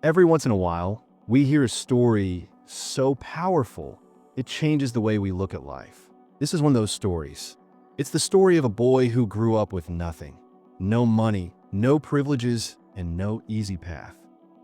Every once in a while, we hear a story so powerful, it changes the way we look at life. This is one of those stories. It's the story of a boy who grew up with nothing. No money, no privileges, and no easy path.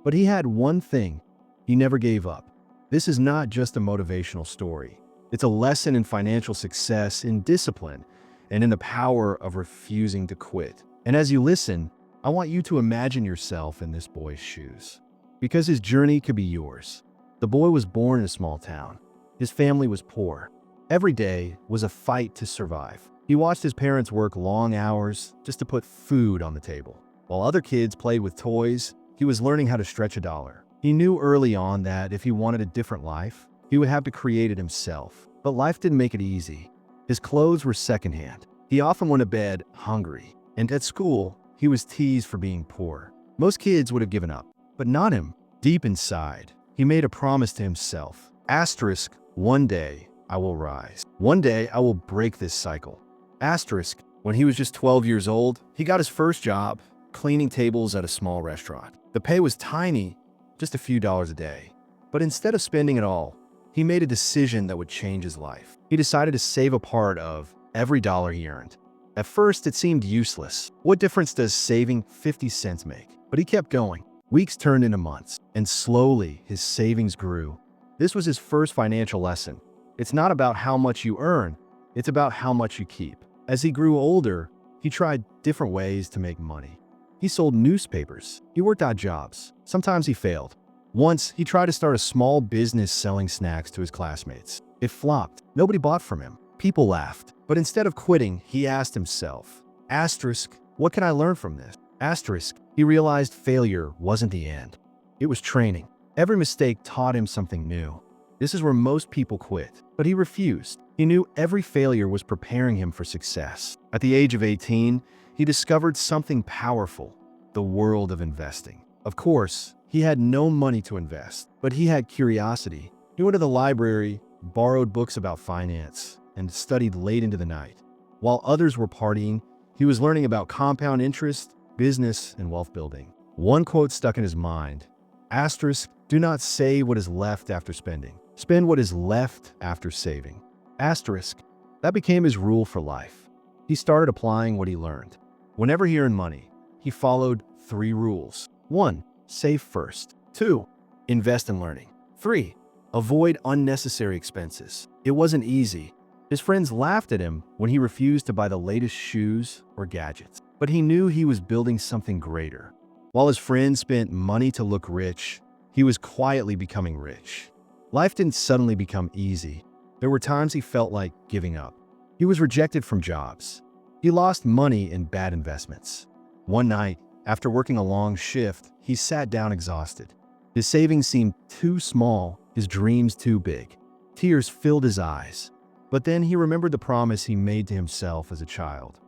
But he had one thing. He never gave up. This is not just a motivational story. It's a lesson in financial success, in discipline, and in the power of refusing to quit. And as you listen, I want you to imagine yourself in this boy's shoes. Because his journey could be yours. The boy was born in a small town. His family was poor. Every day was a fight to survive. He watched his parents work long hours just to put food on the table. While other kids played with toys, he was learning how to stretch a dollar. He knew early on that if he wanted a different life, he would have to create it himself. But life didn't make it easy. His clothes were secondhand. He often went to bed hungry. And at school, he was teased for being poor. Most kids would have given up. But not him. Deep inside, he made a promise to himself. Asterisk, one day I will rise. One day I will break this cycle. Asterisk, when he was just 12 years old, he got his first job, cleaning tables at a small restaurant. The pay was tiny, just a few dollars a day. But instead of spending it all, he made a decision that would change his life. He decided to save a part of every dollar he earned. At first, it seemed useless. What difference does saving 50 cents make? But he kept going. Weeks turned into months, and slowly his savings grew. This was his first financial lesson. It's not about how much you earn, it's about how much you keep. As he grew older, he tried different ways to make money. He sold newspapers. He worked odd jobs. Sometimes he failed. Once, he tried to start a small business selling snacks to his classmates. It flopped. Nobody bought from him. People laughed. But instead of quitting, he asked himself, asterisk, what can I learn from this? Asterisk, he realized failure wasn't the end. It was training. Every mistake taught him something new. This is where most people quit, but he refused. He knew every failure was preparing him for success. At the age of 18, he discovered something powerful, the world of investing. Of course, he had no money to invest, but he had curiosity. He went to the library, borrowed books about finance, and studied late into the night. While others were partying, he was learning about compound interest, business, and wealth building. One quote stuck in his mind. Asterisk, do not save what is left after spending. Spend what is left after saving. Asterisk, that became his rule for life. He started applying what he learned. Whenever he earned money, he followed 3 rules. 1. Save first. 2. Invest in learning. 3. Avoid unnecessary expenses. It wasn't easy. His friends laughed at him when he refused to buy the latest shoes or gadgets. But he knew he was building something greater. While his friends spent money to look rich, he was quietly becoming rich. Life didn't suddenly become easy. There were times he felt like giving up. He was rejected from jobs. He lost money in bad investments. One night, after working a long shift, he sat down exhausted. His savings seemed too small, his dreams too big. Tears filled his eyes. But then he remembered the promise he made to himself as a child.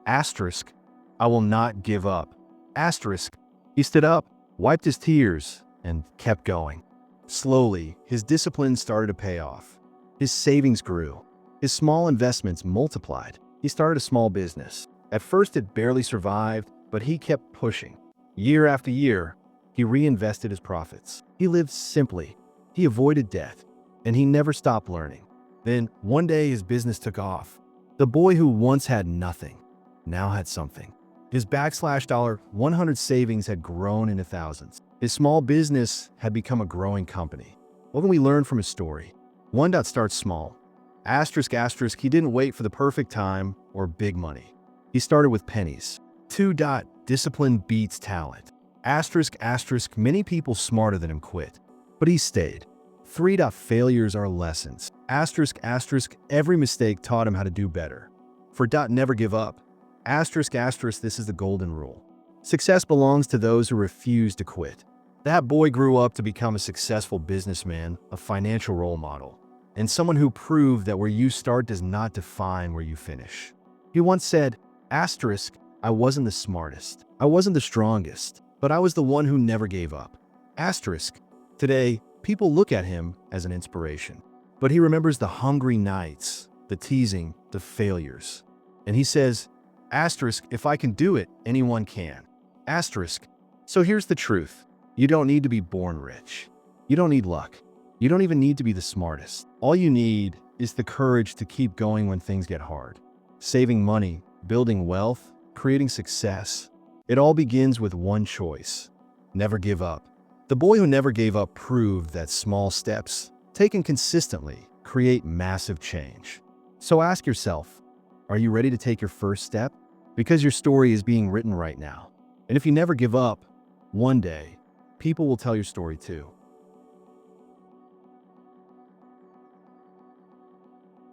Asterisk, I will not give up. Asterisk, he stood up, wiped his tears, and kept going. Slowly, his discipline started to pay off. His savings grew. His small investments multiplied. He started a small business. At first, it barely survived, but he kept pushing. Year after year, he reinvested his profits. He lived simply. He avoided debt, and he never stopped learning. Then, one day, his business took off. The boy who once had nothing now had something. His $100 savings had grown into thousands. His small business had become a growing company. What can we learn from his story? 1. Start small. Asterisk, asterisk, he didn't wait for the perfect time or big money. He started with pennies. 2. Discipline beats talent. Asterisk, asterisk, many people smarter than him quit, but he stayed. 3. Failures are lessons. Asterisk, asterisk, every mistake taught him how to do better. 4. Never give up. Asterisk, asterisk, this is the golden rule. Success belongs to those who refuse to quit. That boy grew up to become a successful businessman, a financial role model, and someone who proved that where you start does not define where you finish. He once said, asterisk, I wasn't the smartest, I wasn't the strongest, but I was the one who never gave up. Asterisk, today, people look at him as an inspiration, but he remembers the hungry nights, the teasing, the failures. And he says, asterisk, if I can do it, anyone can. Asterisk, so here's the truth. You don't need to be born rich. You don't need luck. You don't even need to be the smartest. All you need is the courage to keep going when things get hard. Saving money, building wealth, creating success. It all begins with one choice: never give up. The boy who never gave up proved that small steps, taken consistently, create massive change. So ask yourself, are you ready to take your first step? Because your story is being written right now. And if you never give up, one day, people will tell your story too.